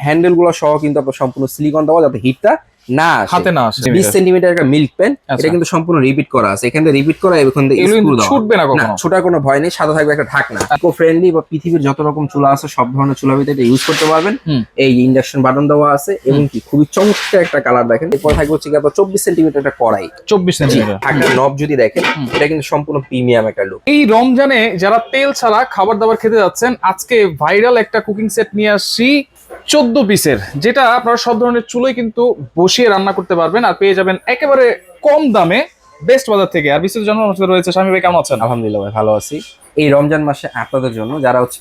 Handle গুলো সহ কিন্তু আপনার সম্পূর্ণ সিলিকন দেওয়া, যাতে হিটটা না হাতে না আসে। 20 সেন্টিমিটার একটা মিল্ক পেন, এটা কিন্তু সম্পূর্ণ রিপিট করা আছে, এখান থেকে রিপিট করা এখান থেকে স্ক্রু দেওয়া, ছুটবে না কখনো, ছোটার কোনো ভয় নেই, সাদা থাকবে একটা ঢাকনা। ইকো ফ্রেন্ডলি বা পৃথিবীর যত রকম চুলা আছে সব ধরনের চুলার ভিতরে এটা ইউজ করতে পারবেন। এই ইন্ডাকশন বাটন দেওয়া আছে এবং কি খুবই চমৎকার একটা কালার দেখেন। এরপর থাকবে হচ্ছে কি আপনার 24 সেন্টিমিটার একটা কড়াই, 24 সেন্টিমিটার ঢাকনার নব যদি দেখেন, এটা কিন্তু সম্পূর্ণ প্রিমিয়াম একটা লুক। এই রমজানে যারা তেল ছাড়া খাবার দাবার খেতে যাচ্ছেন, আজকে ভাইরাল একটা কুকিং সেট নিয়ে আসছি 14 পিসের, যেটা আপনারা সব ধরনের চুলোয় কিন্তু বসিয়ে রান্না করতে পারবেন আর পেয়ে যাবেন একেবারে কম দামে বেস্ট বাজার থেকে। আর বিশেষ জন্য রয়েছে স্বামী ভাই, কেমন আছেন? আলহামদুলিল্লাহ ভাই, ভালো আছি। এই রমজান মাসে আপনাদের জন্য যারা হচ্ছে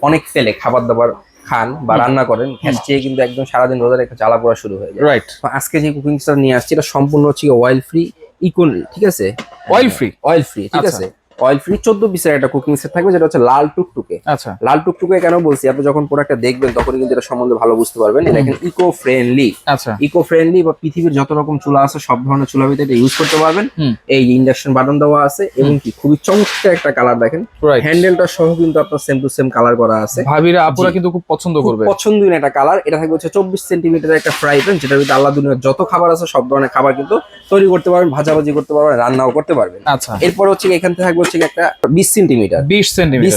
অনেক তেলে খাবার দাবার খান বা রান্না করেন, খেয়ে কিন্তু একদম সারাদিন রোজা রেখে জ্বালা পোড়া শুরু হয়ে যায়। রাইট। আজকে যে কুকিং সেট নিয়ে আসছি এটা সম্পূর্ণ হচ্ছে অয়েল ফ্রি, ইকোন, ঠিক আছে, অয়েল ফ্রি, অয়েল ফ্রি, ঠিক আছে, অয়েল ফ্রি 14 পিসের একটা কুকিং সেট থাকবে, যেটা হচ্ছে লাল টুকটুকে। আচ্ছা, লাল টুকটুকে কেন বলছি, আপনি যখন প্রোডাক্টটা দেখবেন তখন কিন্তু এটা সম্বন্ধে ভালো বুঝতে পারবেন। এটা কিন্তু ইকো ফ্রেন্ডলি, আচ্ছা, ইকো ফ্রেন্ডলি বা পৃথিবীর যত রকম চুলা আছে সব ধরনের চুলার ভিতরে এটা ইউজ করতে পারবেন। এই ইন্ডাকশন বাটন দেওয়া আছে এবং কি খুবই চমৎকার একটা কালার দেখেন, হ্যান্ডেলটা সহ কিন্তু আপনার সেম টু সেম কালার করা আছে। ভাবিরা আপুরা কিন্তু খুব পছন্দ করবে, পছন্দনীয় একটা কালার। এটা থাকবে হচ্ছে 24 সেন্টিমিটার একটা ফ্রাই প্যান, যেটার ভিতরে আল্লাহ দুনিয়ার যত খাবার আছে সব ধরনের খাবার কিন্তু তৈরি করতে পারবেন, ভাজাভাজি করতে পারবেন, রান্নাও করতে পারবেন। আচ্ছা, এরপর হচ্ছে এখান থেকে থাকবে হচ্ছে একটা 20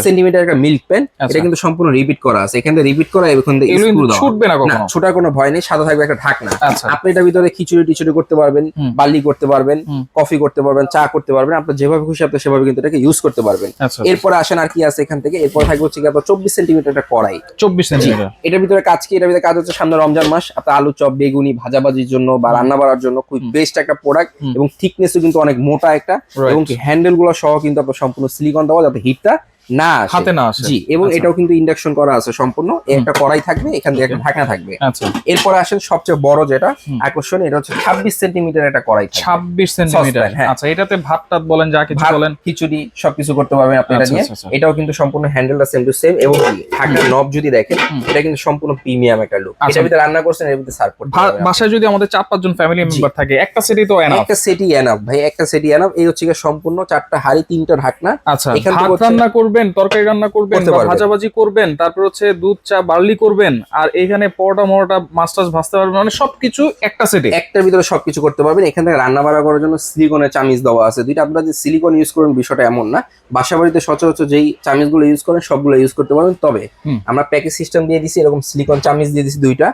সেন্টিমিটার একটা মিল্ক পেন, এটা কিন্তু সম্পূর্ণ রিপিট করা আছে, এখান থেকে রিপিট করা এখান থেকে স্ক্রু দেওয়া, ছুটবে না কখনো, ছোটার কোনো ভয় নেই, সাদা থাকবে একটা ঢাকনা। আপনি এটার ভিতরে খিচুড়ি টিচুড়ি করতে পারবেন, বার্লি করতে পারবেন, কফি করতে পারবেন, চা করতে পারবেন, আপনি যেভাবে খুশি আপনি সেভাবে কিন্তু এটাকে ইউজ করতে পারবেন। এরপর আসেন আর কি আছে এখান থেকে। এরপর থাকবে হচ্ছে আপনার 24 সেন্টিমিটার একটা কড়াই, 24 সেন্টিমিটার। এটার ভিতরে কাজ কি, এটার ভিতরে কাজ হচ্ছে সামনে রমজান মাস, আপনার আলু চপ বেগুনি ভাজাভাজির জন্য বা রান্না করার জন্য খুব বেস্ট একটা প্রোডাক্ট, এবং থিকনেসও কিন্তু অনেক মোটা একটা, এবং কি হ্যান্ডেল গুলো সহ কিন্তু আপনার সম্পূর্ণ সিলিকন দেওয়া, যাতে হিটটা না হাতে না আসে। জি, এবং এটাও কিন্তু ইন্ডাকশন করা আছে সম্পূর্ণ। একটা কড়াই থাকবে, এখান থেকে একটা ঢাকনা থাকবে। আচ্ছা, এরপর আসেন সবচেয়ে বড় যেটা আকর্ষণ, এটা হচ্ছে 26 সেন্টিমিটার একটা কড়াই, 26 সেন্টিমিটার। আচ্ছা, এটাতে ভাত টাত বলেন, যা কিছু বলেন, খিচুড়ি সবকিছু করতে পারবেন আপনি এটা নিয়ে। এটাও কিন্তু সম্পূর্ণ হ্যান্ডেলটা সেম টু সেম, এবং কি ঢাকনার নব যদি দেখেন, এটা কিন্তু সম্পূর্ণ প্রিমিয়াম একটা লুক। এটার ভিতরে রান্না করছেন, এর ভিতরে সার্ভ করতে পারবেন। বাসায় যদি আমাদের 4-5 জন ফ্যামিলি মেম্বার থাকে, একটা সেটই তো এনাফ, একটা সেটই এনাফ ভাই, একটা সেটই এনাফ। এই হচ্ছে সম্পূর্ণ 4টা হাঁড়ি 3টা ঢাকনা। আচ্ছা, ভাত রান্না করবেন, তরকারি রান্না করবেন, ভাজাভাজি করবেন, তারপর হচ্ছে দুধ চা বার্লি করবেন, আর এখানে পরোটা মরোটা মাছ টাছ ভাজতে পারবেন, মানে সবকিছু একটা সেটে, একটার ভিতরে সবকিছু করতে পারবেন। এখান থেকে রান্না বাড়া করার জন্য সিলিকনের চামিচ দেওয়া আছে দুইটা। আপনারা যে সিলিকন ইউজ করেন বিষয়টা এমন না, বাসা বাড়িতে সচরাচর যেই চামিচগুলো ইউজ করেন সবগুলো ইউজ করতে পারবেন। তবে আমরা প্যাকেজ সিস্টেম দিয়ে দিছি, এরকম সিলিকন চামিচ দিয়ে দিছি দুইটা।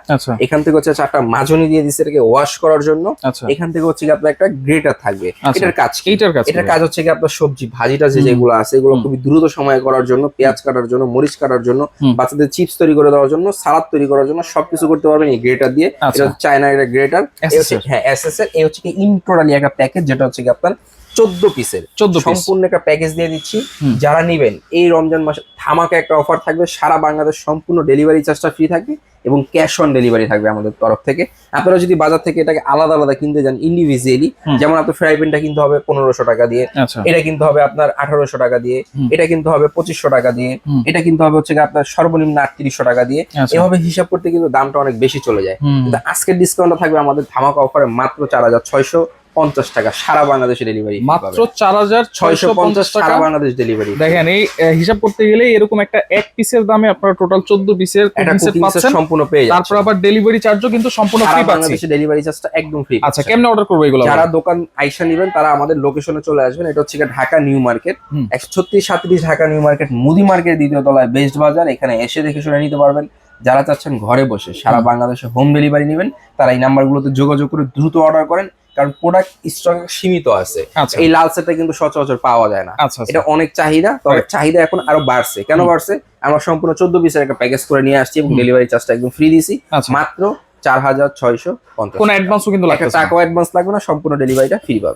এখান থেকে হচ্ছে 4টা মাজনি দিয়ে দিছি এটাকে ওয়াশ করার জন্য। এখান থেকে হচ্ছে আপনার একটা গ্রেটার থাকবে। এটার কাজ কি? এটার কাজ হচ্ছে কি আপনার সবজি ভাজিটা যেগুলো আছে এগুলো খুবই দ্রুত সময়ে করার জন্য, পেঁয়াজ কাটার জন্য, মরিচ কাটার জন্য, বাচ্চাদের চিপস তৈরি করে দেওয়ার জন্য, সালাদ তৈরি করার জন্য সবকিছু করতে পারবেন এই গ্রেটার দিয়ে। এটা হচ্ছে চায়নার একটা গ্রেটার, হ্যাঁ এসএস এর। এই হচ্ছে কি ইন্ট্রোডালি একটা প্যাকেজ, যেটা হচ্ছে কি আপনার 14 পিসের সম্পূর্ণ একটা প্যাকেজ দিয়ে দিচ্ছি। যারা নিবেন এই রমজান মাসে ধামাকা একটা অফার থাকবে, সারা বাংলাদেশ সম্পূর্ণ ডেলিভারি চার্জটা ফ্রি থাকবে এবং ক্যাশ অন ডেলিভারি থাকবে আমাদের তরফ থেকে। আপনারা যদি বাজার থেকে এটাকে আলাদা আলাদা কিনতে যান ইন্ডিভিজুয়ালি, যেমন আপনার ফ্রাই প্যানটা কিনতে হবে 1500 টাকা দিয়ে, এটা কিনতে হবে আপনার 1800 টাকা দিয়ে, এটা কিনতে হবে 2500 টাকা দিয়ে, এটা কিনতে হবে হচ্ছে আপনার সর্বনিম্ন 3800 টাকা দিয়ে। এভাবে হিসাব করতে কিন্তু দামটা অনেক বেশি চলে যায়। কিন্তু আজকের ডিসকাউন্টটা থাকবে আমাদের ধামাকা অফারে মাত্র 4650 টাকা, সারা বাংলাদেশে ডেলিভারি, মাত্র 4650 টাকা সারা বাংলাদেশ ডেলিভারি। দেখেন, এই হিসাব করতে গেলে এরকম একটা এক পিসের দামে আপনারা টোটাল 14 পিসের পাচ্ছেন সম্পূর্ণ পেয়ে যাচ্ছেন। তারপর আবার ডেলিভারি চার্জও কিন্তু সম্পূর্ণ ফ্রি পাচ্ছেন, বাংলাদেশে ডেলিভারি চার্জটা একদম ফ্রি। আচ্ছা, কেমনে অর্ডার করব এগুলো? যারা দোকান আইসা নেবেন তারা আমাদের লোকেশনে চলে আসবেন। এটা হচ্ছে Dhaka new market 136-37 Dhaka new market, মুদি মার্কেট 2য় তলায় বেস্ট বাজার। এখানে এসে দেখে শুনে নিতে পারবেন। যারা চাচ্ছেন ঘরে বসে সারা বাংলাদেশে হোম ডেলিভারি নেবেন, তারা এই নাম্বারগুলোতে যোগাযোগ করে দ্রুত অর্ডার করেন, কারণ প্রোডাক্ট স্টক সীমিত আছে। এই লাল সেটটা কিন্তু সচরাচর পাওয়া যায় না, এটা অনেক চাহিদা। তবে চাহিদা এখন আরো বাড়ছে। কেন বাড়ছে? আমরা সম্পূর্ণ 14 পিসের একটা প্যাকেজ করে নিয়ে আসছি এবং ডেলিভারি চার্জটা একদম ফ্রি দিছি, মাত্র 4650। কোনো অ্যাডভান্সও কিন্তু লাগবে না, টাকাও অ্যাডভান্স লাগবে না, সম্পূর্ণ ডেলিভারিটা ফ্রি পাবে।